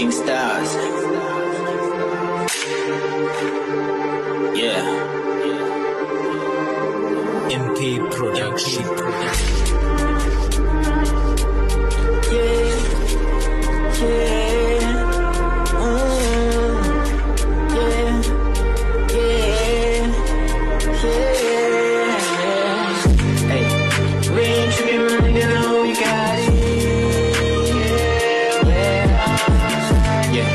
King Stars. Yeah. MP Production. Yeah. Yeah. Yeah. Yeah. Yeah. Hey, we ain't tripping, man, you know we got it. Yeah.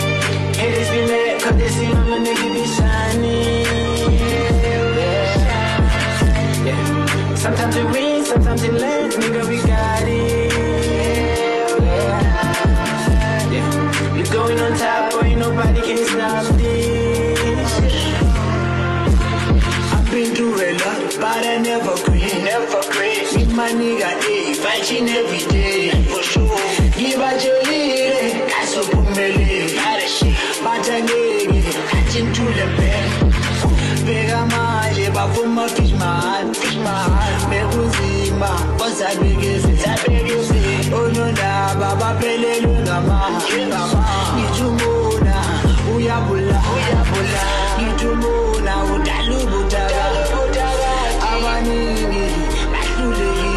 Haters be mad, cause they see my nigga be shining. Yeah. Sometimes we win, sometimes we learn, nigga, we got it. Yeah. We going on top, boy, nobody can stop this. I've been through a lot, but I never quit. Never quit. With my nigga, hey, fighting every day. For sure. Give a jolly, that's a bumele. But I need it, catching to the bed. Vega manje, bafuma fish man. Mekuzima, cause I begin it. Oh no, na, baba pele lungama. Nitumuna, uyabula. Nitumuna, udalubutaga. Abanini, mahluleki.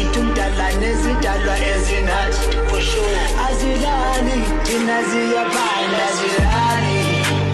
Itundala nezidalwa ezinathi. For sure. Azilani, tina ziyabanda zilani.